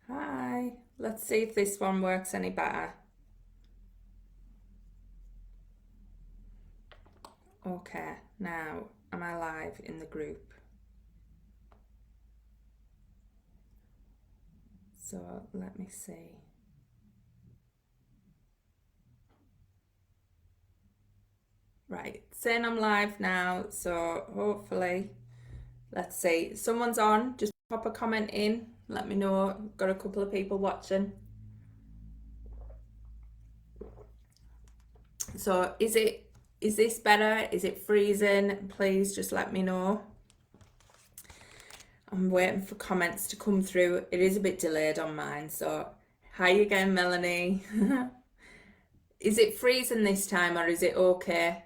Hi, let's see if this one works any better. Okay, now am I live in the group? So let me see. Right, saying I'm live now, so hopefully, let's see. Someone's on, just pop a comment in, let me know. Got a couple of people watching. So is this better? Is it freezing? Please just let me know. I'm waiting for comments to come through. It is a bit delayed on mine, so hi again, Melanie. Is it freezing this time or is it okay?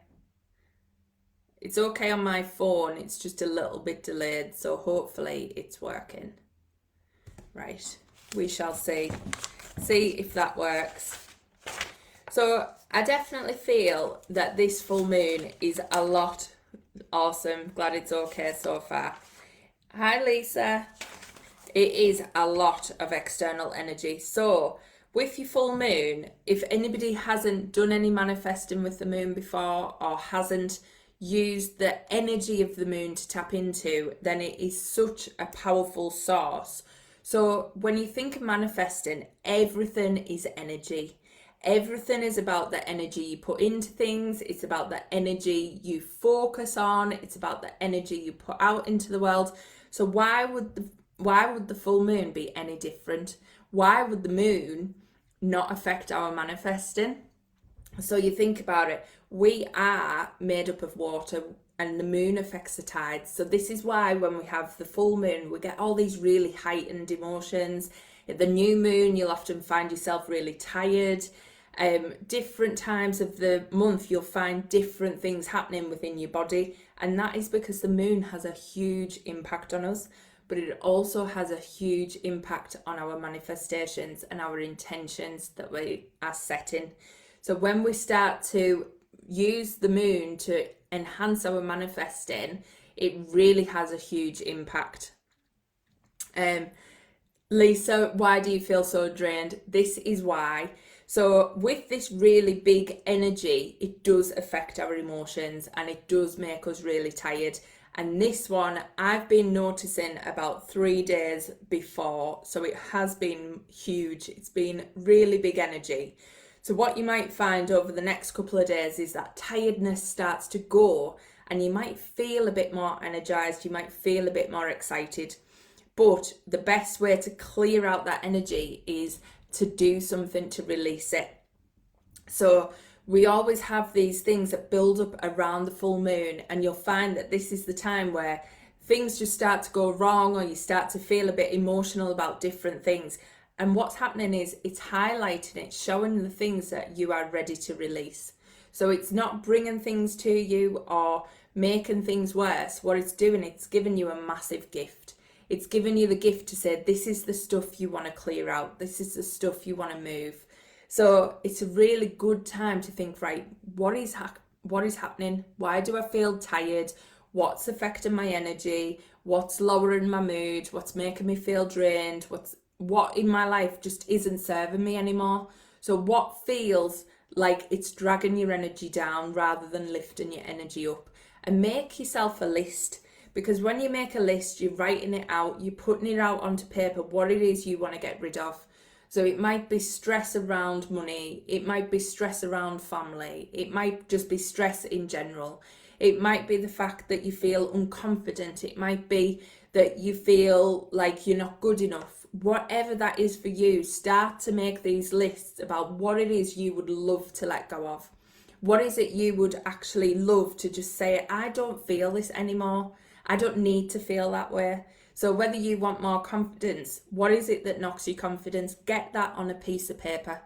It's okay on my phone, it's just a little bit delayed, so hopefully it's working. Right, we shall see. See if that works. So I definitely feel that this full moon is a lot. Awesome, glad it's okay so far. Hi Lisa. It is a lot of external energy. So with your full moon, if anybody hasn't done any manifesting with the moon before or hasn't used the energy of the moon to tap into, then it is such a powerful source. So when you think of manifesting, everything is energy. Everything is about the energy you put into things. It's about the energy you focus on. It's about the energy you put out into the world. So why would the full moon be any different? Why would the moon not affect our manifesting? So you think about it, we are made up of water and the moon affects the tides. So this is why when we have the full moon, we get all these really heightened emotions. At the new moon, you'll often find yourself really tired. Different times of the month, you'll find different things happening within your body. And that is because the moon has a huge impact on us, but it also has a huge impact on our manifestations and our intentions that we are setting. So when we start to use the moon to enhance our manifesting, it really has a huge impact. Lisa, why do you feel so drained? This is why. So with this really big energy, it does affect our emotions and it does make us really tired. And this one, I've been noticing about 3 days before. So it has been huge. It's been really big energy. So what you might find over the next couple of days is that tiredness starts to go and you might feel a bit more energized. You might feel a bit more excited. But the best way to clear out that energy is to do something to release it. So we always have these things that build up around the full moon, and you'll find that this is the time where things just start to go wrong or you start to feel a bit emotional about different things. And what's happening is it's highlighting, it's showing the things that you are ready to release. So it's not bringing things to you or making things worse. What it's doing, it's giving you a massive gift. It's giving you the gift to say, this is the stuff you want to clear out. This is the stuff you want to move. So it's a really good time to think, right, what is happening? Why do I feel tired? What's affecting my energy? What's lowering my mood? What's making me feel drained? What in my life just isn't serving me anymore? So what feels like it's dragging your energy down rather than lifting your energy up? And make yourself a list. Because when you make a list, you're writing it out, you're putting it out onto paper, what it is you want to get rid of. So it might be stress around money, it might be stress around family, it might just be stress in general. It might be the fact that you feel unconfident, it might be that you feel like you're not good enough. Whatever that is for you, start to make these lists about what it is you would love to let go of. What is it you would actually love to just say, I don't feel this anymore. I don't need to feel that way. So whether you want more confidence, what is it that knocks your confidence? Get that on a piece of paper.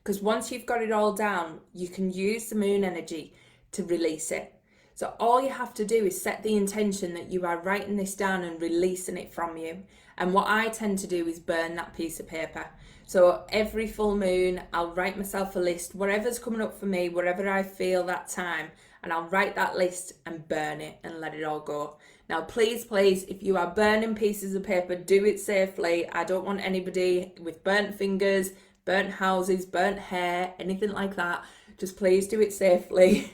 Because once you've got it all down, you can use the moon energy to release it. So all you have to do is set the intention that you are writing this down and releasing it from you. And what I tend to do is burn that piece of paper. So every full moon, I'll write myself a list, whatever's coming up for me, whatever I feel that time, and I'll write that list and burn it and let it all go. Now, please, if you are burning pieces of paper, do it safely. I don't want anybody with burnt fingers, burnt houses, burnt hair, anything like that. Just please do it safely.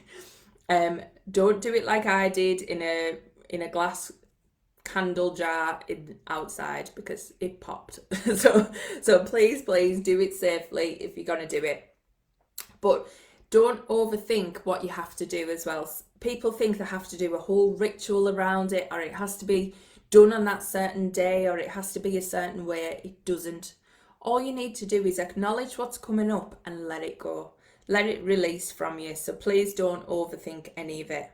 Don't do it like I did in a glass candle jar outside, because it popped. so please do it safely if you're going to do it. But don't overthink what you have to do as well. People think they have to do a whole ritual around it, or it has to be done on that certain day, or it has to be a certain way. It doesn't. All you need to do is acknowledge what's coming up and let it go. Let it release from you. So please don't overthink any of it.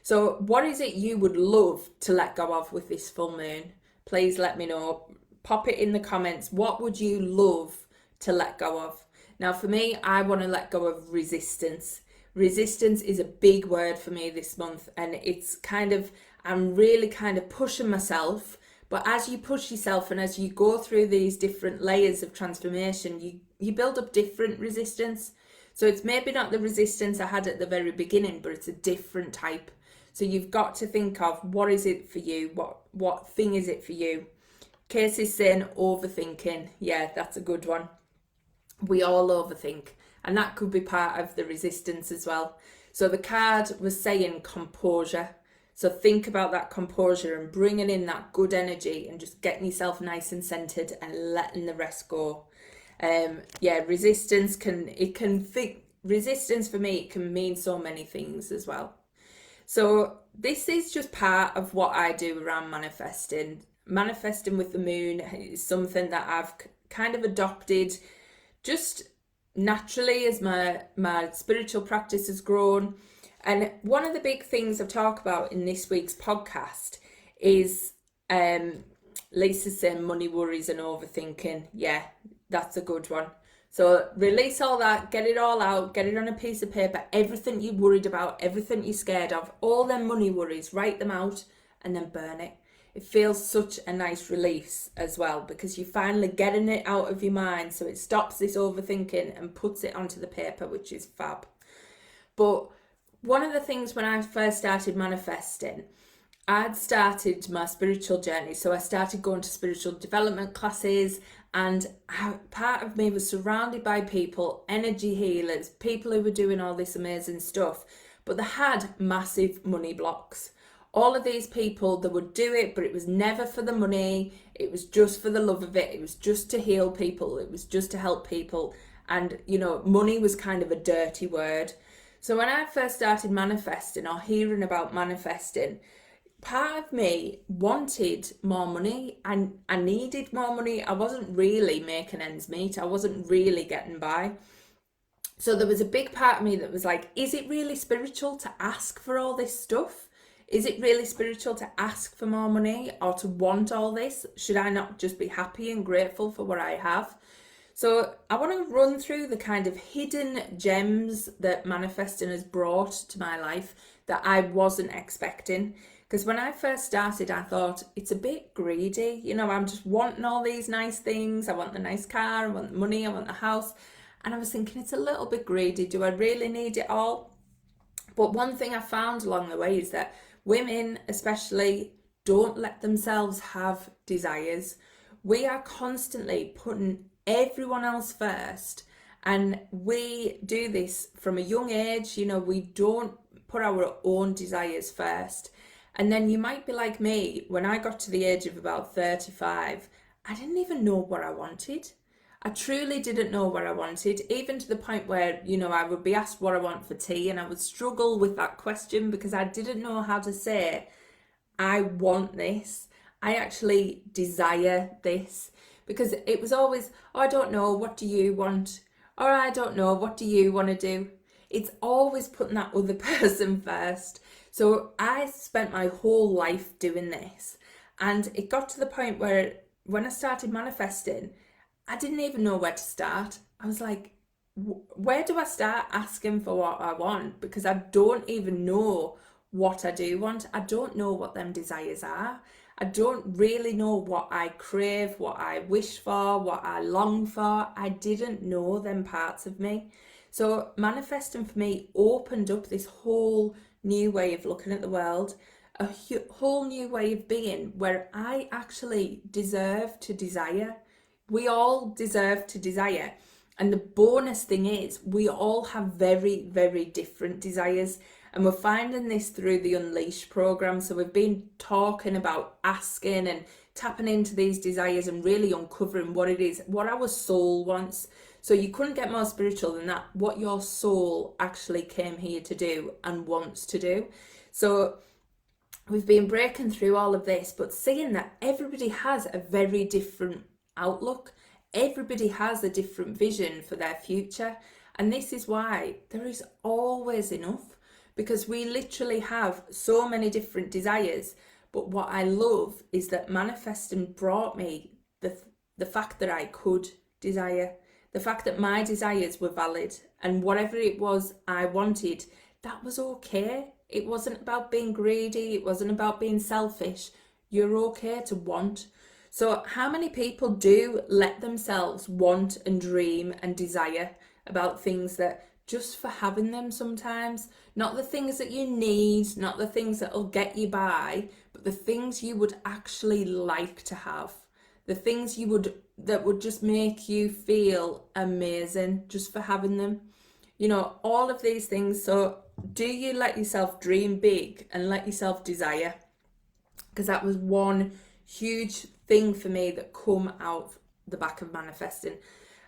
So what is it you would love to let go of with this full moon? Please let me know. Pop it in the comments. What would you love to let go of? Now, for me, I want to let go of resistance. Resistance is a big word for me this month, and it's I'm really kind of pushing myself. But as you push yourself and as you go through these different layers of transformation, you build up different resistance. So it's maybe not the resistance I had at the very beginning, but it's a different type. So you've got to think of, what is it for you? What thing is it for you? Casey's saying overthinking. Yeah, that's a good one. We all overthink, and that could be part of the resistance as well. So the card was saying composure. So think about that composure and bringing in that good energy and just getting yourself nice and centered and letting the rest go. Resistance resistance for me, it can mean so many things as well. So this is just part of what I do around manifesting. Manifesting with the moon is something that I've kind of adopted just naturally as my spiritual practice has grown. And one of the big things I've talked about in this week's podcast is Lisa's saying money worries and overthinking. Yeah, that's a good one. So release all that, get it all out, get it on a piece of paper, everything you're worried about, everything you're scared of, all them money worries, write them out and then burn it. It feels such a nice release as well, because you're finally getting it out of your mind, so it stops this overthinking and puts it onto the paper, which is fab. But one of the things when I first started manifesting, I'd started my spiritual journey. So I started going to spiritual development classes, and part of me was surrounded by people, energy healers, people who were doing all this amazing stuff, but they had massive money blocks. All of these people, they would do it, but it was never for the money. It was just for the love of it. It was just to heal people. It was just to help people. And, money was kind of a dirty word. So when I first started manifesting or hearing about manifesting, part of me wanted more money, and I needed more money. I wasn't really making ends meet. I wasn't really getting by. So there was a big part of me that was like, is it really spiritual to ask for all this stuff? Is it really spiritual to ask for more money or to want all this? Should I not just be happy and grateful for what I have? So I want to run through the kind of hidden gems that manifesting has brought to my life that I wasn't expecting. Because when I first started, I thought it's a bit greedy. I'm just wanting all these nice things. I want the nice car, I want the money, I want the house. And I was thinking, it's a little bit greedy. Do I really need it all? But one thing I found along the way is that women especially don't let themselves have desires. We are constantly putting everyone else first, and we do this from a young age. We don't put our own desires first. And then you might be like me. When I got to the age of about 35, I didn't even know what I wanted. I truly didn't know what I wanted, even to the point where, I would be asked what I want for tea, and I would struggle with that question because I didn't know how to say, I want this. I actually desire this. Because it was always, oh, I don't know, what do you want? Or I don't know, what do you want to do? It's always putting that other person first. So I spent my whole life doing this. And it got to the point where when I started manifesting, I didn't even know where to start. I was like, where do I start asking for what I want? Because I don't even know what I do want. I don't know what them desires are. I don't really know what I crave, what I wish for, what I long for. I didn't know them parts of me. So manifesting for me opened up this whole new way of looking at the world, a whole new way of being where I actually deserve to desire. We all deserve to desire. And the bonus thing is, we all have very, very different desires. And we're finding this through the Unleash program. So we've been talking about asking and tapping into these desires and really uncovering what it is, what our soul wants. So you couldn't get more spiritual than that, what your soul actually came here to do and wants to do. So we've been breaking through all of this, but seeing that everybody has a very different outlook. Everybody has a different vision for their future. And this is why there is always enough, because we literally have so many different desires. But what I love is that manifesting brought me the fact that I could desire, the fact that my desires were valid, and whatever it was I wanted, that was okay. It wasn't about being greedy. It wasn't about being selfish. You're okay to want. So how many people do let themselves want and dream and desire about things that just for having them sometimes? Not the things that you need, not the things that will get you by, but the things you would actually like to have. The things that would just make you feel amazing just for having them. You know, all of these things. So do you let yourself dream big and let yourself desire? Because that was one huge thing for me that come out the back of manifesting.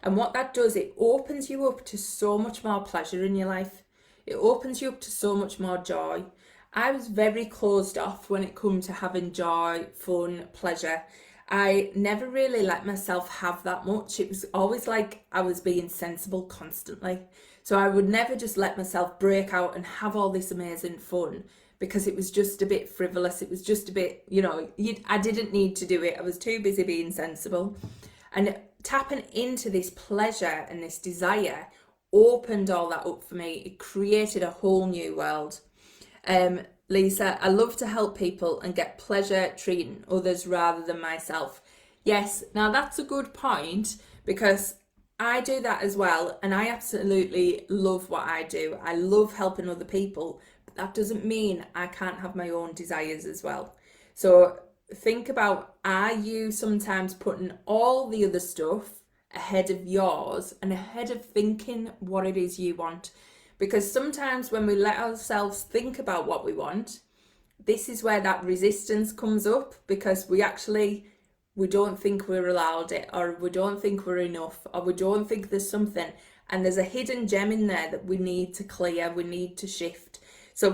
And what that does, it opens you up to so much more pleasure in your life. It opens you up to so much more joy. I was very closed off when it come to having joy, fun, pleasure. I never really let myself have that much. It was always like I was being sensible constantly. So I would never just let myself break out and have all this amazing fun, because it was just a bit frivolous. It was just a bit, I didn't need to do it. I was too busy being sensible. And tapping into this pleasure and this desire opened all that up for me. It created a whole new world. Lisa, I love to help people and get pleasure treating others rather than myself. Yes, now that's a good point, because I do that as well, and I absolutely love what I do. I love helping other people, but that doesn't mean I can't have my own desires as well. So think about, are you sometimes putting all the other stuff ahead of yours and ahead of thinking what it is you want? Because sometimes when we let ourselves think about what we want, this is where that resistance comes up, because we don't think we're allowed it, or we don't think we're enough, or we don't think there's something. And there's a hidden gem in there that we need to clear, we need to shift. So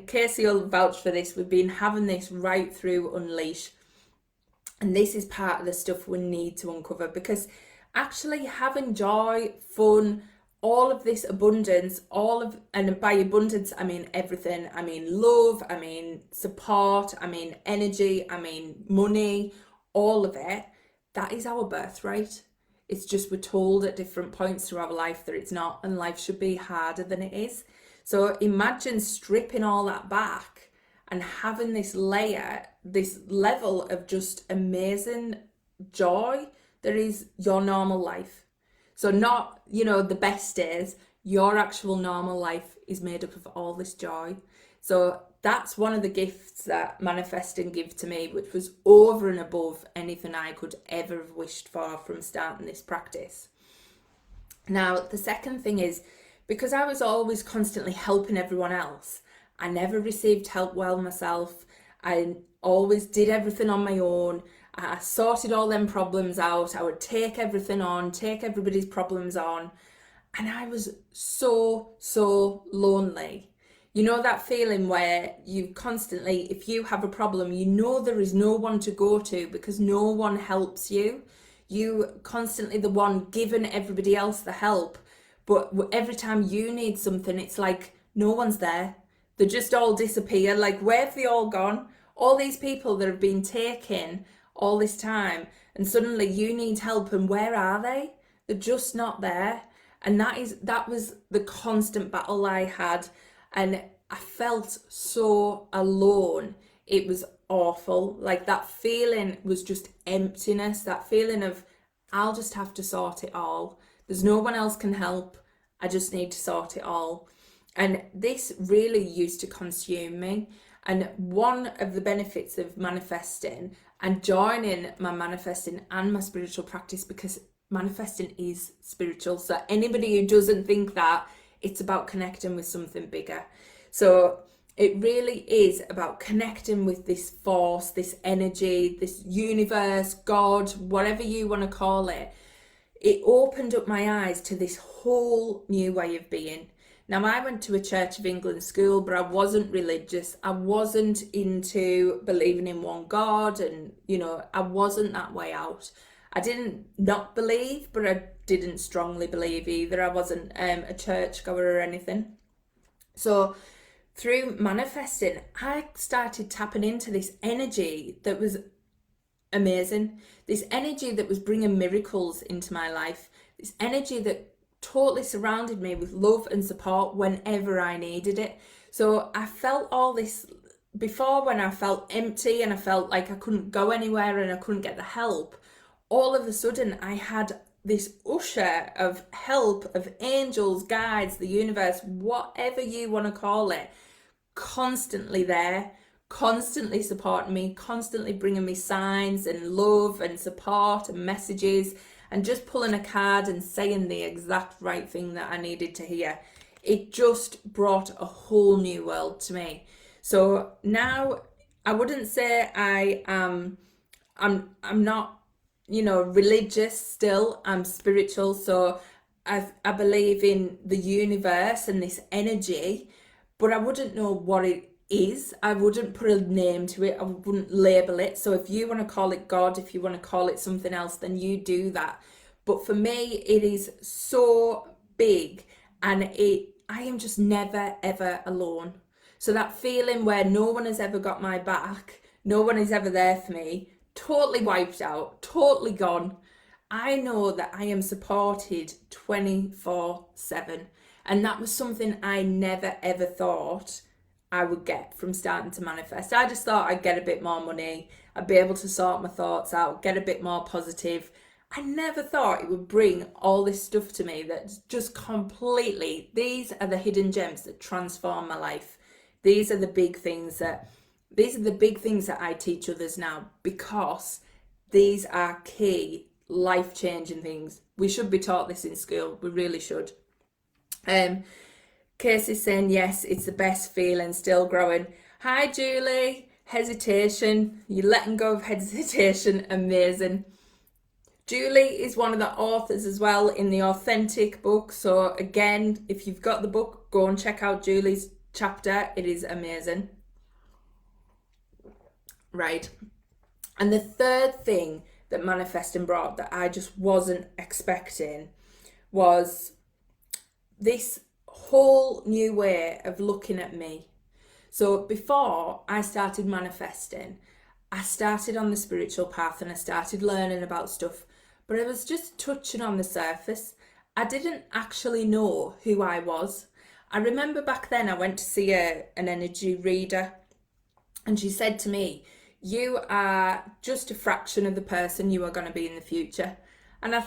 Casey will vouch for this, we've been having this right through Unleash. And this is part of the stuff we need to uncover, because actually having joy, fun, all of this abundance, and by abundance, I mean everything. I mean love, I mean support, I mean energy, I mean money, all of it. That is our birthright. It's just we're told at different points through our life that it's not, and life should be harder than it is. So imagine stripping all that back and having this level of just amazing joy that is your normal life. So not, the best days, your actual normal life is made up of all this joy. So that's one of the gifts that manifesting gave to me, which was over and above anything I could ever have wished for from starting this practice. Now, the second thing is, because I was always constantly helping everyone else, I never received help well myself. I always did everything on my own. I sorted all them problems out. I would take everything on, take everybody's problems on. And I was so lonely. You know that feeling where you constantly, if you have a problem, there is no one to go to because no one helps you. You constantly the one giving everybody else the help. But every time you need something, it's like no one's there. They just all disappear. Like, where have they all gone? All these people that have been taken all this time, and suddenly you need help, and where are they? They're just not there. And that was the constant battle I had, and I felt so alone. It was awful. Like, that feeling was just emptiness, that feeling of I'll just have to sort it all. There's no one else can help. I just need to sort it all. And this really used to consume me. And one of the benefits of manifesting and joining my manifesting and my spiritual practice, because manifesting is spiritual. So anybody who doesn't think that, it's about connecting with something bigger. So it really is about connecting with this force, this energy, this universe, God, whatever you want to call it. It opened up my eyes to this whole new way of being. Now, I went to a Church of England school, but I wasn't religious. I wasn't into believing in one God, and, I wasn't that way out. I didn't not believe, but I didn't strongly believe either. I wasn't a churchgoer or anything. So through manifesting, I started tapping into this energy that was amazing. This energy that was bringing miracles into my life. This energy that totally surrounded me with love and support whenever I needed it. So I felt all this before, when I felt empty and I felt like I couldn't go anywhere and I couldn't get the help. All of a sudden I had this usher of help, of angels, guides, the universe, whatever you want to call it, constantly there, constantly supporting me, constantly bringing me signs and love and support and messages, and just pulling a card and saying the exact right thing that I needed to hear. It just brought a whole new world to me. So now I wouldn't say I'm not, religious still. I'm spiritual. So I believe in the universe and this energy, but I wouldn't know what it is. I wouldn't put a name to it. I wouldn't label it. So if you want to call it God, if you want to call it something else, then you do that. But for me, it is so big, and I am just never, ever alone. So that feeling where no one has ever got my back, no one is ever there for me, totally wiped out, totally gone. I know that I am supported 24/7. And that was something I never, ever thought I would get from starting to manifest. I just thought I'd get a bit more money, I'd be able to sort my thoughts out, get a bit more positive. I never thought it would bring all this stuff to me that's just completely, these are the hidden gems that transform my life. These are the big things that I teach others now, because these are key life-changing things. We should be taught this in school. We really should. Casey's saying, yes, it's the best feeling, still growing. Hi, Julie. Hesitation. You're letting go of hesitation. Amazing. Julie is one of the authors as well in the Authentic book. So again, if you've got the book, go and check out Julie's chapter. It is amazing. Right. And the third thing that manifesting brought that I just wasn't expecting was this whole new way of looking at me. So before I started manifesting, I started on the spiritual path and I started learning about stuff, but I was just touching on the surface. I didn't actually know who I was. I remember back then I went to see an energy reader, and she said to me, you are just a fraction of the person you are going to be in the future. And I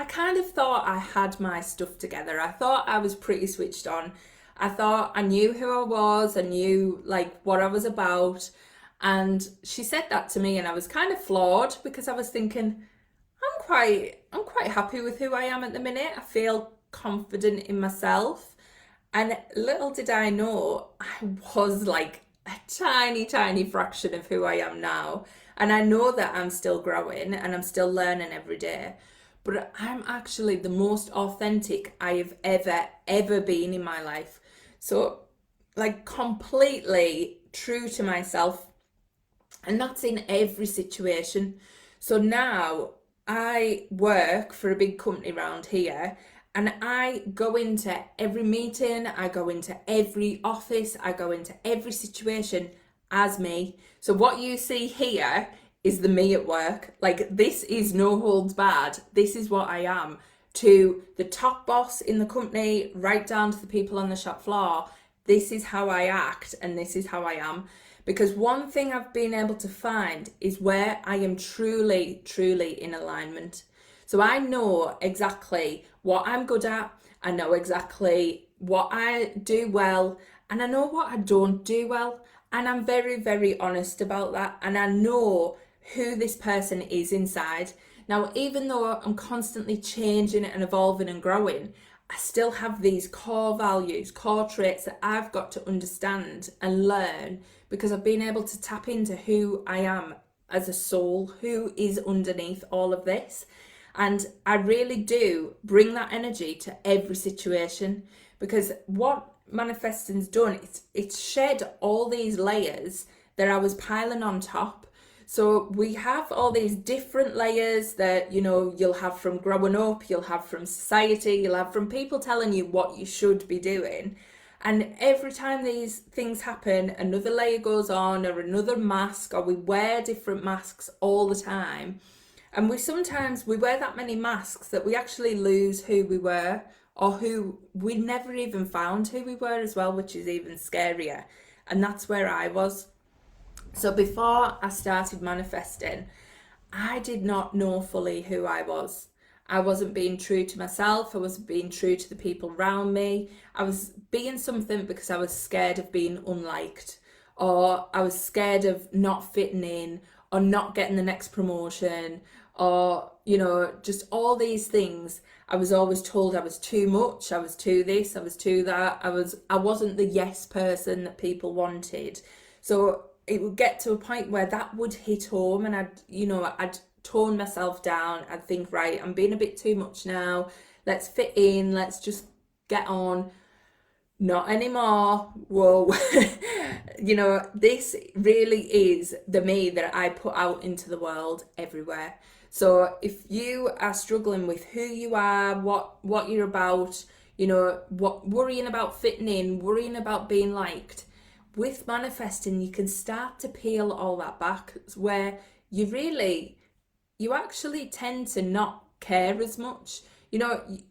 kind of thought I had my stuff together. I thought I was pretty switched on. I thought I knew who I was. I knew what I was about. And she said that to me, and I was kind of floored, because I was thinking, I'm quite happy with who I am at the minute. I feel confident in myself. And little did I know, I was like a tiny, tiny fraction of who I am now. And I know that I'm still growing and I'm still learning every day. But I'm actually the most authentic I have ever been in my life. So completely true to myself. And that's in every situation. So now I work for a big company around here, and I go into every meeting, I go into every office, I go into every situation as me. So what you see here is the me at work. This is no holds barred. This is what I am, to the top boss in the company, right down to the people on the shop floor. This is how I act, and this is how I am. Because one thing I've been able to find is where I am truly, truly in alignment. So I know exactly what I'm good at. I know exactly what I do well, And I know what I don't do well. And I'm very, very honest about that. And I know who this person is inside. Now, even though I'm constantly changing and evolving and growing, I still have these core values, core traits that I've got to understand and learn, because I've been able to tap into who I am as a soul, who is underneath all of this. And I really do bring that energy to every situation, because what manifesting's done, it's shed all these layers that I was piling on top. So we have all these different layers that, you'll have from growing up, you'll have from society, you'll have from people telling you what you should be doing. And every time these things happen, another layer goes on, or another mask, or we wear different masks all the time. And we wear that many masks that we actually lose who we were, or who we never even found who we were as well, which is even scarier. And that's where I was. So before I started manifesting, I did not know fully who I was. I wasn't being true to myself. I wasn't being true to the people around me. I was being something because I was scared of being unliked, or I was scared of not fitting in, or not getting the next promotion, or, just all these things. I was always told I was too much, I was too this, I was too that. I wasn't the yes person that people wanted. So it would get to a point where that would hit home, and I'd tone myself down. I'd think, right, I'm being a bit too much now. Let's fit in. Let's just get on. Not anymore. Whoa. This really is the me that I put out into the world everywhere. So if you are struggling with who you are, what you're about, worrying about fitting in, worrying about being liked, with manifesting, you can start to peel all that back, where you actually tend to not care as much.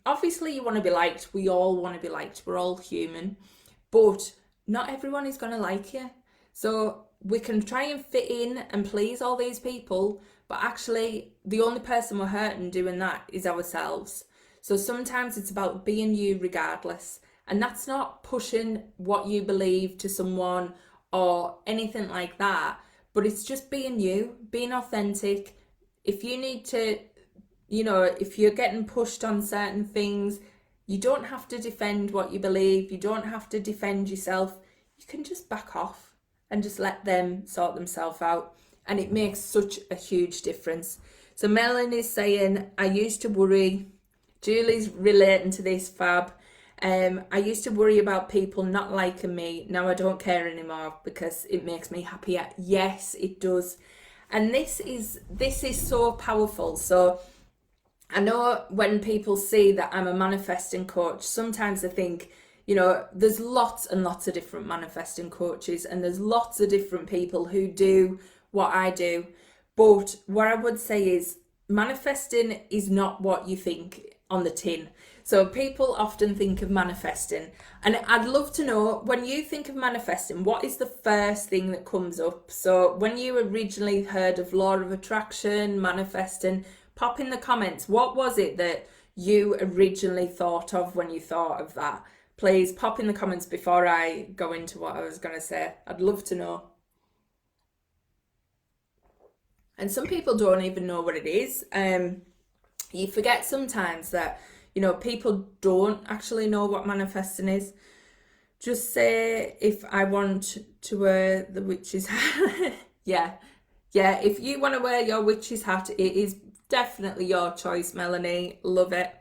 Obviously you want to be liked. We all want to be liked. We're all human. But not everyone is going to like you. So we can try and fit in and please all these people, but actually the only person we're hurting doing that is ourselves. So sometimes it's about being you regardless. And that's not pushing what you believe to someone or anything like that, but it's just being you, being authentic. If you need to, if you're getting pushed on certain things, you don't have to defend what you believe. You don't have to defend yourself. You can just back off and just let them sort themselves out. And it makes such a huge difference. So Melanie's saying, I used to worry. Julie's relating to this, fab. I used to worry about people not liking me. Now I don't care anymore because it makes me happier. Yes, it does. And this is so powerful. So I know when people see that I'm a manifesting coach, sometimes they think, there's lots and lots of different manifesting coaches, and there's lots of different people who do what I do. But what I would say is, manifesting is not what you think on the tin. So people often think of manifesting, and I'd love to know, when you think of manifesting, what is the first thing that comes up? So when you originally heard of law of attraction, manifesting, pop in the comments, what was it that you originally thought of when you thought of that? Please pop in the comments before I go into what I was going to say. I'd love to know. And some people don't even know what it is. You forget sometimes that, people don't actually know what manifesting is. Just say, if I want to wear the witch's hat. yeah, if you want to wear your witch's hat, it is definitely your choice, Melanie. Love it.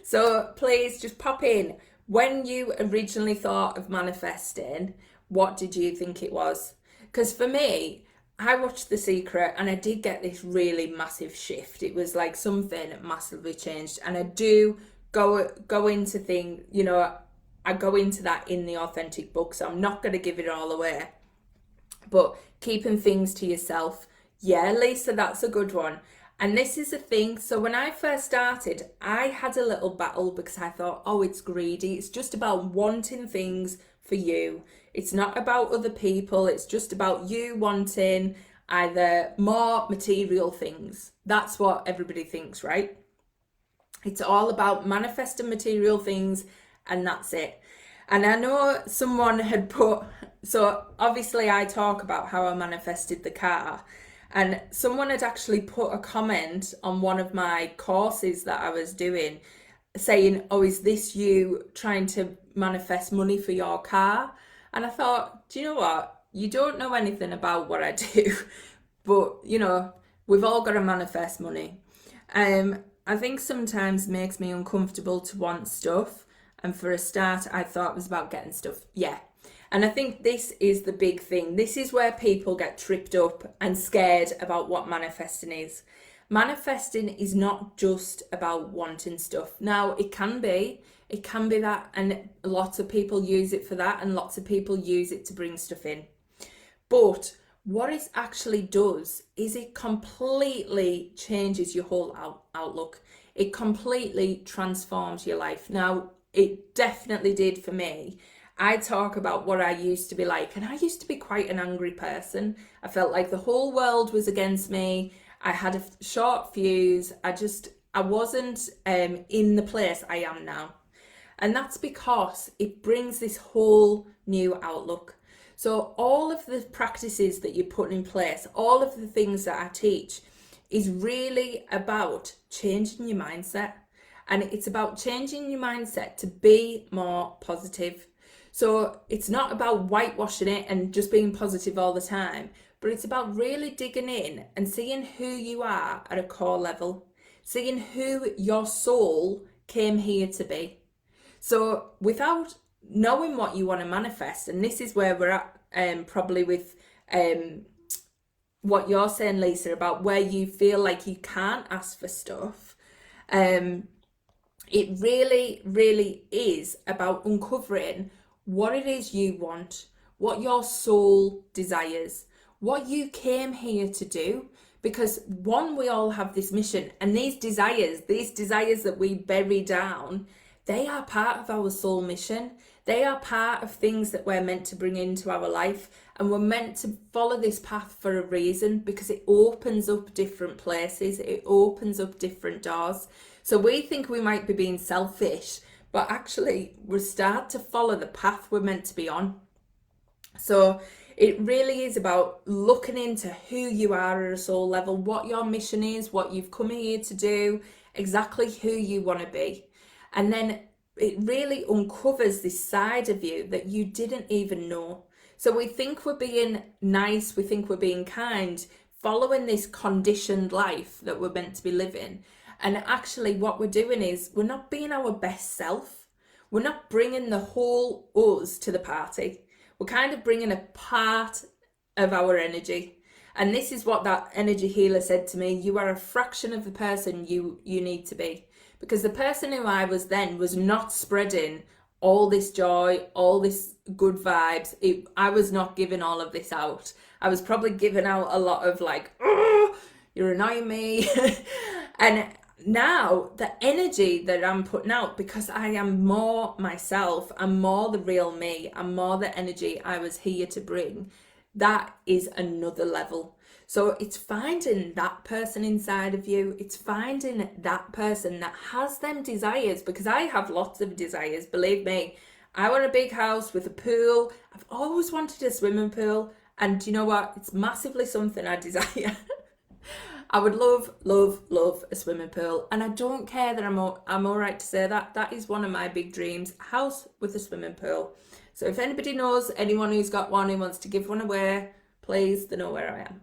So please just pop in. When you originally thought of manifesting, what did you think it was? Because for me, I watched The Secret and I did get this really massive shift. It was like something massively changed. And I do go into things, I go into that in the authentic book. So I'm not going to give it all away. But keeping things to yourself. Yeah, Lisa, that's a good one. And this is the thing. So when I first started, I had a little battle because I thought, oh, it's greedy. It's just about wanting things for you. It's not about other people. It's just about you wanting either more material things. That's what everybody thinks, right? It's all about manifesting material things, and that's it. And I know someone had put, so obviously I talk about how I manifested the car, and someone had actually put a comment on one of my courses that I was doing saying, "Oh, is this you trying to manifest money for your car?" And I thought, do you know what? You don't know anything about what I do, but we've all got to manifest money. I think sometimes it makes me uncomfortable to want stuff. And for a start, I thought it was about getting stuff. Yeah. And I think this is the big thing. This is where people get tripped up and scared about what manifesting is. Manifesting is not just about wanting stuff. Now, it can be that, and lots of people use it for that, and lots of people use it to bring stuff in. But what it actually does is it completely changes your whole outlook. It completely transforms your life. Now, it definitely did for me. I talk about what I used to be like, and I used to be quite an angry person. I felt like the whole world was against me. I had a short fuse. I wasn't in the place I am now. And that's because it brings this whole new outlook. So all of the practices that you put in place, all of the things that I teach is really about changing your mindset. And it's about changing your mindset to be more positive. So it's not about whitewashing it and just being positive all the time, but it's about really digging in and seeing who you are at a core level, seeing who your soul came here to be. So without knowing what you want to manifest, and this is where we're at probably with what you're saying, Lisa, about where you feel like you can't ask for stuff. It really, really is about uncovering what it is you want, what your soul desires, what you came here to do. Because one, we all have this mission, and these desires that we bury down, they are part of our soul mission. They are part of things that we're meant to bring into our life, and we're meant to follow this path for a reason, because it opens up different places, it opens up different doors. So we think we might be being selfish, but actually we start to follow the path we're meant to be on. So it really is about looking into who you are at a soul level, what your mission is, what you've come here to do, exactly who you want to be. And then it really uncovers this side of you that you didn't even know. So we think we're being nice, we think we're being kind, following this conditioned life that we're meant to be living. And actually what we're doing is we're not being our best self. We're not bringing the whole us to the party. We're kind of bringing a part of our energy. And this is what that energy healer said to me: you are a fraction of the person you need to be. Because the person who I was then was not spreading all this joy, all this good vibes. I was not giving all of this out. I was probably giving out a lot of like, oh, you're annoying me. And now the energy that I'm putting out, because I am more myself, I'm more the real me, I'm more the energy I was here to bring, that is another level. So it's finding that person inside of you. It's finding that person that has them desires, because I have lots of desires, believe me. I want a big house with a pool. I've always wanted a swimming pool. And you know what? It's massively something I desire. I would love, love, love a swimming pool. And I don't care that I'm all right to say that. That is one of my big dreams, a house with a swimming pool. So if anybody knows anyone who's got one who wants to give one away, please, they know where I am.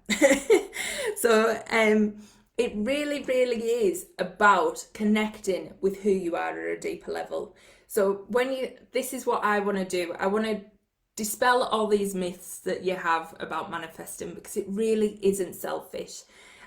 So it really, really is about connecting with who you are at a deeper level. So this is what I want to do. I want to dispel all these myths that you have about manifesting, because it really isn't selfish.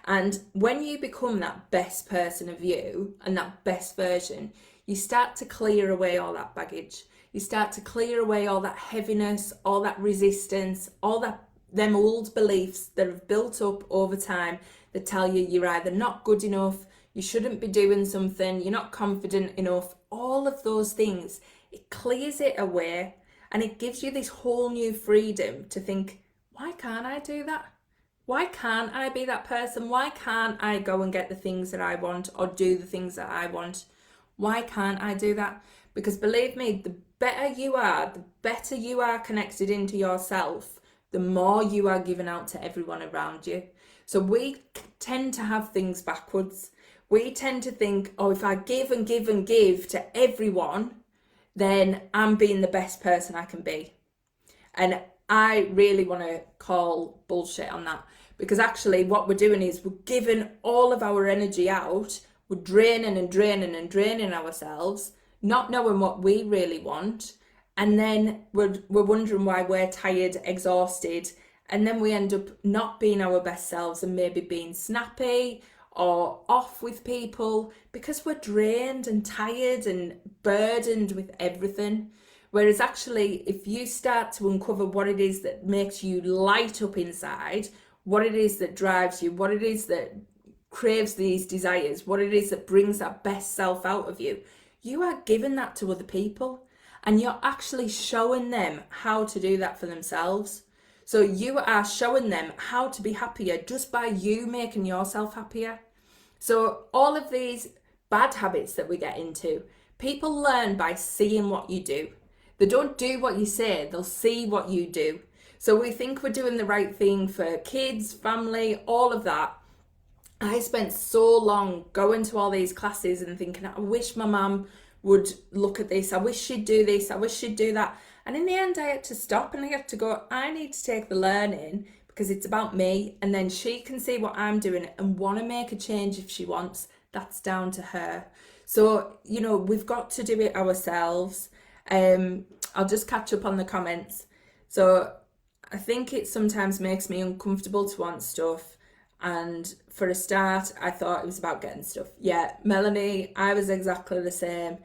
And when you become that best person of you and that best version, you start to clear away all that baggage. You start to clear away all that heaviness, all that resistance, all them old beliefs that have built up over time that tell you you're either not good enough, you shouldn't be doing something, you're not confident enough. All of those things, it clears it away, and it gives you this whole new freedom to think, why can't I do that? Why can't I be that person? Why can't I go and get the things that I want or do the things that I want? Why can't I do that? Because believe me, the better you are, the better you are connected into yourself, the more you are giving out to everyone around you. So we tend to have things backwards. We tend to think, oh, if I give and give and give to everyone, then I'm being the best person I can be. And I really want to call bullshit on that, because actually what we're doing is we're giving all of our energy out, we're draining and draining and draining ourselves, not knowing what we really want, and then we're wondering why we're tired, exhausted, and then we end up not being our best selves and maybe being snappy or off with people because we're drained and tired and burdened with everything. Whereas actually, if you start to uncover what it is that makes you light up inside, what it is that drives you, what it is that craves these desires, what it is that brings that best self out of you, you are giving that to other people, and you're actually showing them how to do that for themselves. So you are showing them how to be happier just by you making yourself happier. So all of these bad habits that we get into, people learn by seeing what you do. They don't do what you say, they'll see what you do. So we think we're doing the right thing for kids, family, all of that. I spent so long going to all these classes and thinking, I wish my mum would look at this, I wish she'd do this, I wish she'd do that. And in the end, I had to stop and I had to go, I need to take the learning because it's about me, and then she can see what I'm doing and want to make a change if she wants. That's down to her. So, we've got to do it ourselves. I'll just catch up on the comments. So I think it sometimes makes me uncomfortable to want stuff. And for a start, I thought it was about getting stuff. Yeah, Melanie, I was exactly the same.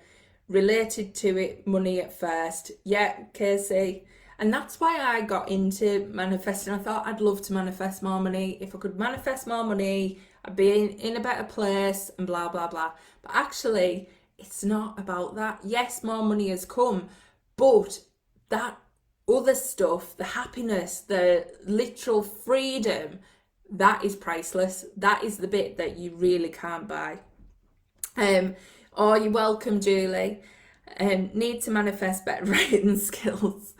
Related to it, money at first. Yeah, Casey. And that's why I got into manifesting. I thought I'd love to manifest more money. If I could manifest more money, I'd be in a better place and blah, blah, blah. But actually, it's not about that. Yes, more money has come, but that other stuff, the happiness, the literal freedom, that is priceless. That is the bit that you really can't buy. Oh, you're welcome, Julie. Need to manifest better writing skills.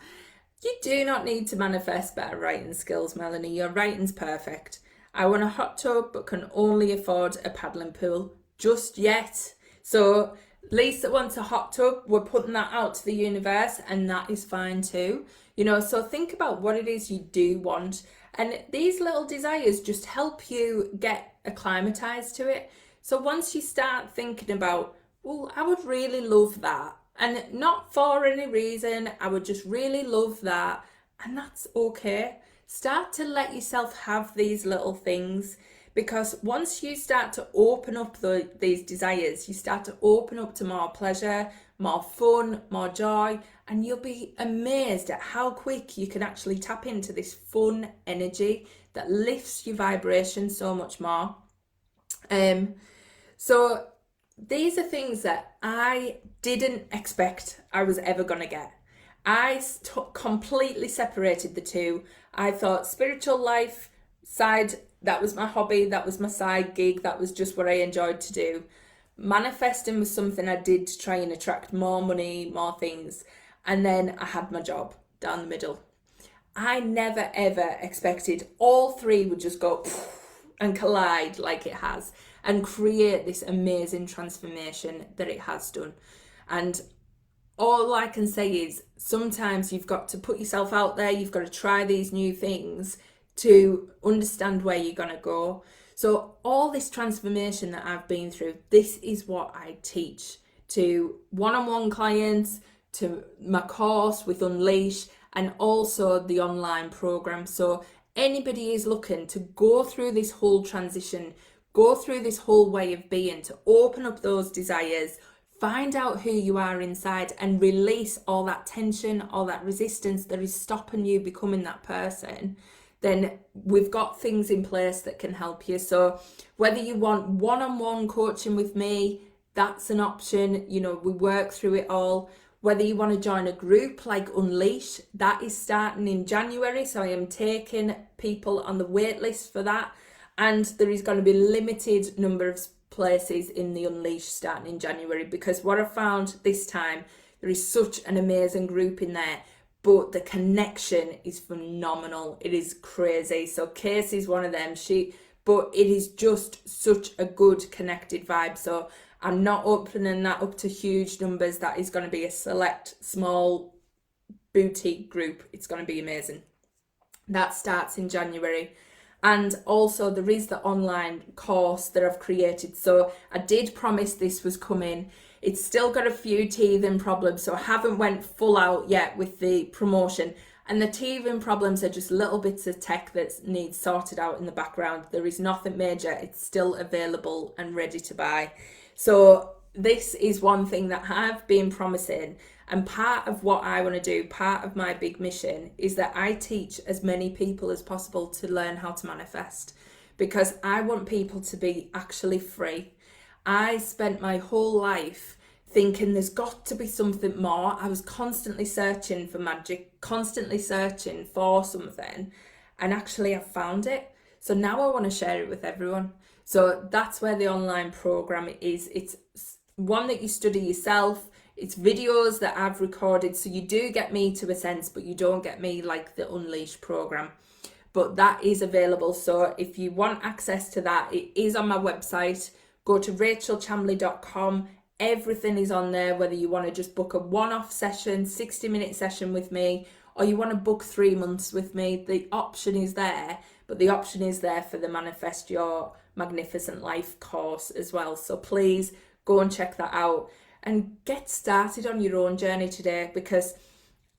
You do not need to manifest better writing skills, Melanie. Your writing's perfect. I want a hot tub but can only afford a paddling pool. Just yet. So Lisa wants a hot tub. We're putting that out to the universe, and that is fine too. So think about what it is you do want. And these little desires just help you get acclimatized to it. So once you start thinking about, well, I would really love that, and not for any reason, I would just really love that, and that's okay. Start to let yourself have these little things, because once you start to open up these desires, you start to open up to more pleasure, more fun, more joy, and you'll be amazed at how quick you can actually tap into this fun energy that lifts your vibration so much more. So these are things that I didn't expect I was ever going to get. I completely separated the two. I thought spiritual life side, that was my hobby, that was my side gig, that was just what I enjoyed to do. Manifesting was something I did to try and attract more money, more things. And then I had my job down the middle. I never ever expected all three would just go and collide like it has and create this amazing transformation that it has done. And all I can say is sometimes you've got to put yourself out there, you've got to try these new things to understand where you're going to go. So all this transformation that I've been through, this is what I teach to one-on-one clients, to my course with Unleash, and also the online program. So anybody is looking to go through this whole transition, go through this whole way of being, to open up those desires, find out who you are inside, and release all that tension, all that resistance that is stopping you becoming that person, then we've got things in place that can help you. So whether you want one-on-one coaching with me, that's an option. We work through it all. Whether you want to join a group like Unleash, that is starting in January. So I am taking people on the wait list for that. And there is going to be a limited number of places in the Unleash starting in January, because what I found this time, There is such an amazing group in there, but the connection is phenomenal. It is crazy. So Casey's one of them. But it is just such a good connected vibe. So I'm not opening that up to huge numbers. That is going to be a select, small boutique group. It's going to be amazing. That starts in January. And also there is the online course that I've created. So I did promise this was coming. It's still got a few teething problems, so I haven't went full out yet with the promotion. And the teething problems are just little bits of tech that needs sorted out in the background. There is nothing major. It's still available and ready to buy. So this is one thing that I've been promising. And part of what I want to do, part of my big mission, is that I teach as many people as possible to learn how to manifest, because I want people to be actually free. I spent my whole life thinking there's got to be something more. I was constantly searching for magic, constantly searching for something, and actually I found it. So now I want to share it with everyone. So that's where the online program is. It's one that you study yourself. It's videos that I've recorded, so you do get me to a sense, but you don't get me like the Unleash program. But that is available. So if you want access to that, it is on my website. Go to rachelchamley.com. Everything is on there, whether you want to just book a one-off session, 60-minute session with me, or you want to book 3 months with me. The option is there, but the option is there for the Manifest Your Magnificent Life course as well. So please go and check that out and get started on your own journey today, because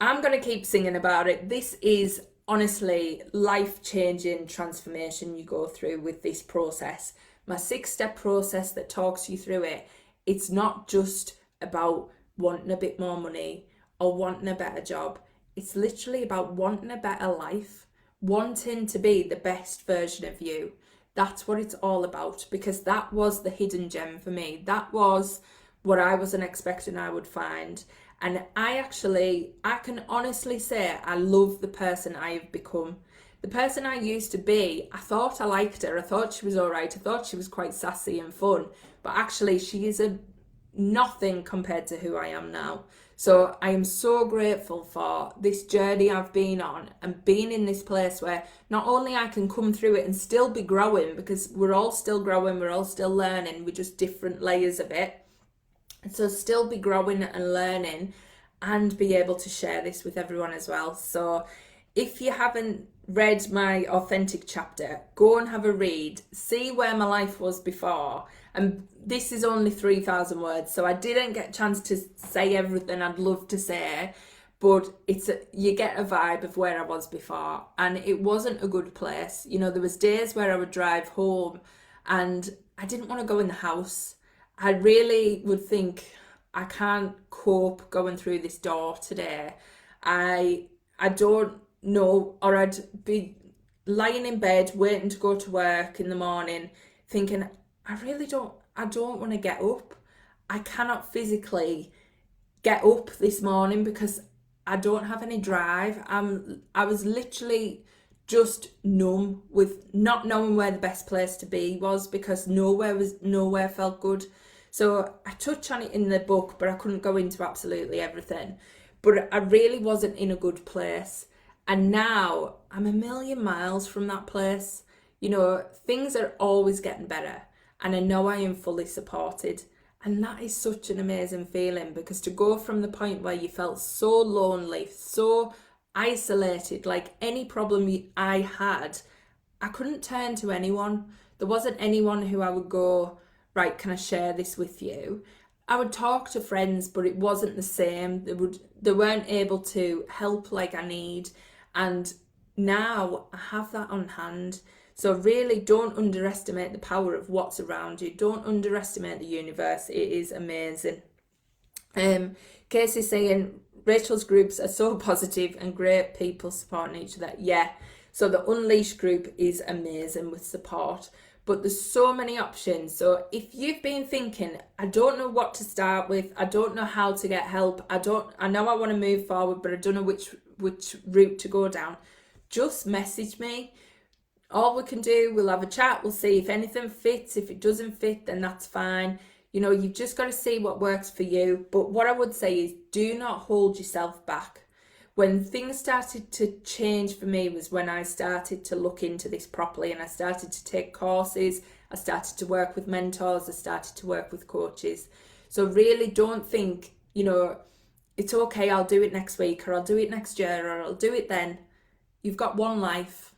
I'm going to keep singing about it. This is honestly life-changing transformation you go through with this process. My 6-step process that talks you through it. It's not just about wanting a bit more money or wanting a better job. It's literally about wanting a better life, wanting to be the best version of you. That's what it's all about, because that was the hidden gem for me. That was what I wasn't expecting I would find. And I can honestly say I love the person I have become. The person I used to be, I thought I liked her. I thought she was all right. I thought she was quite sassy and fun. But actually, she is nothing compared to who I am now. So I am so grateful for this journey I've been on, and being in this place where not only I can come through it and still be growing, because we're all still growing, we're all still learning, we're just different layers of it. And so still be growing and learning and be able to share this with everyone as well. So if you haven't read my Authentic chapter, go and have a read, see where my life was before. And this is only 3,000 words, so I didn't get a chance to say everything I'd love to say, but you get a vibe of where I was before, and it wasn't a good place. You know, there was days where I would drive home and I didn't want to go in the house. I really would think, I can't cope going through this door today. I don't know, or I'd be lying in bed waiting to go to work in the morning thinking, I don't want to get up. I cannot physically get up this morning because I don't have any drive. I was literally just numb with not knowing where the best place to be was, because nowhere felt good. So I touch on it in the book, but I couldn't go into absolutely everything. But I really wasn't in a good place. And now I'm a million miles from that place. You know, things are always getting better. And I know I am fully supported. And that is such an amazing feeling, because to go from the point where you felt so lonely, so isolated, like any problem I had, I couldn't turn to anyone. There wasn't anyone who I would go, right, can I share this with you? I would talk to friends, but it wasn't the same. They weren't able to help like I need. And now I have that on hand. So really don't underestimate the power of what's around you. Don't underestimate the universe. It is amazing. Casey's saying, Rachel's groups are so positive and great people supporting each other. Yeah, so the Unleash group is amazing with support. But there's so many options. So if you've been thinking, I don't know what to start with, I don't know how to get help, I know I want to move forward, but I don't know which route to go down, just message me. All we can do, we'll have a chat, we'll see if anything fits. If it doesn't fit, then that's fine. You know, you've just got to see what works for you. But what I would say is do not hold yourself back. When things started to change for me was when I started to look into this properly, and I started to take courses, I started to work with mentors, I started to work with coaches. So really don't think, you know, it's okay, I'll do it next week, or I'll do it next year, or I'll do it then. You've got one life.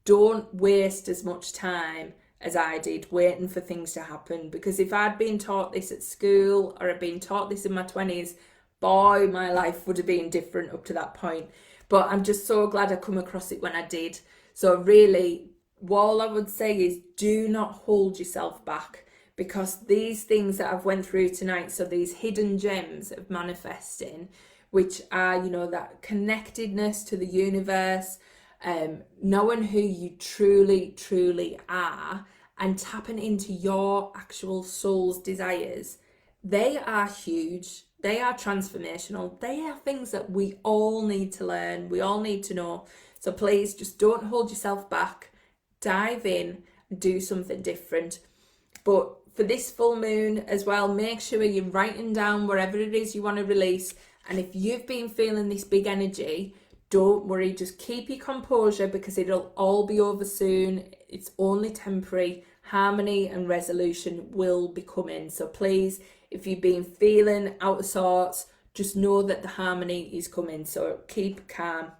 Don't waste as much time as I did waiting for things to happen, because if I'd been taught this at school or I'd been taught this in my 20s, boy, my life would have been different up to that point. But I'm just so glad I come across it when I did. So really, all I would say is do not hold yourself back, because these things that I've went through tonight, so these hidden gems of manifesting, which are, you know, that connectedness to the universe, knowing who you truly are, and tapping into your actual soul's desires, they are huge. They are transformational. They are things that we all need to learn. We all need to know. So please just don't hold yourself back. Dive in and do something different. But for this full moon as well, make sure you're writing down whatever it is you want to release. And if you've been feeling this big energy, don't worry, just keep your composure, because it'll all be over soon. It's only temporary. Harmony and resolution will be coming. So please, if you've been feeling out of sorts, just know that the harmony is coming. So keep calm.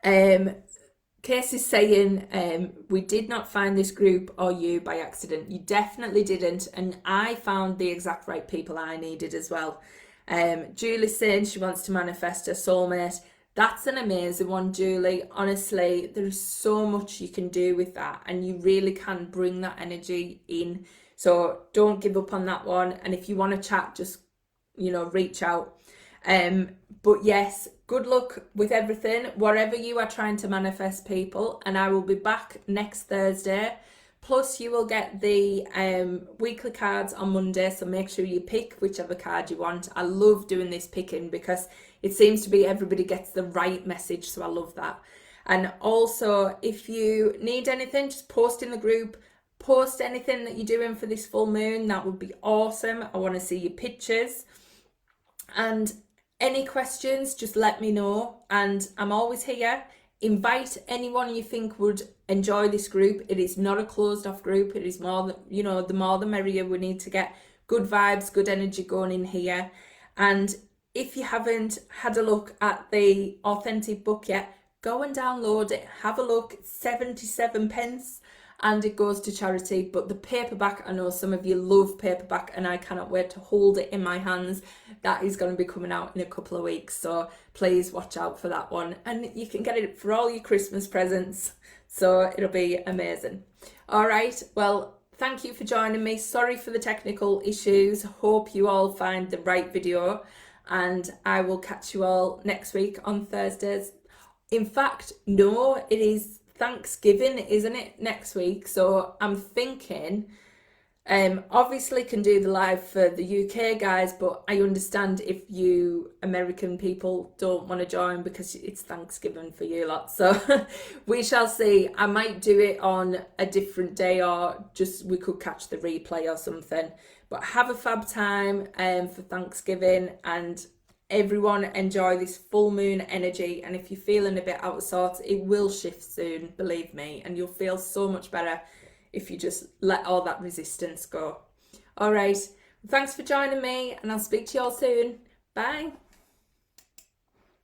Casey's saying, we did not find this group or you by accident. You definitely didn't. And I found the exact right people I needed as well. Julie's saying she wants to manifest her soulmate. That's an amazing one, Julie. Honestly, there's so much you can do with that, and you really can bring that energy in. So don't give up on that one. And if you want to chat, just, you know, reach out. But yes, good luck with everything, whatever you are trying to manifest, people. And I will be back next Thursday. Plus, you will get the weekly cards on Monday, so make sure you pick whichever card you want. I love doing this picking because it seems to be everybody gets the right message, so I love that. And also, if you need anything, just post in the group. Post anything that you're doing for this full moon. That would be awesome. I want to see your pictures. And any questions, just let me know. And I'm always here. Invite anyone you think would enjoy this group. It is not a closed off group. It is more, you know, the more the merrier. We need to get good vibes, good energy going in here. And if you haven't had a look at the Authentic book yet, go and download it. Have a look. 77 pence. And it goes to charity. But the paperback, I know some of you love paperback, and I cannot wait to hold it in my hands. That is going to be coming out in a couple of weeks, so please watch out for that one. And you can get it for all your Christmas presents, so it'll be amazing. All right, well, thank you for joining me. Sorry for the technical issues. Hope you all find the right video, and I will catch you all next week on Thursdays. In fact, no, it is Thanksgiving, isn't it, next week? So I'm thinking, obviously can do the live for the UK guys, but I understand if you American people don't want to join because it's Thanksgiving for you lot. So we shall see. I might do it on a different day, or just we could catch the replay or something. But have a fab time for Thanksgiving, and everyone enjoy this full moon energy. And if you're feeling a bit out of sorts, it will shift soon, believe me, and you'll feel so much better if you just let all that resistance go. All right, thanks for joining me, and I'll speak to you all soon. Bye.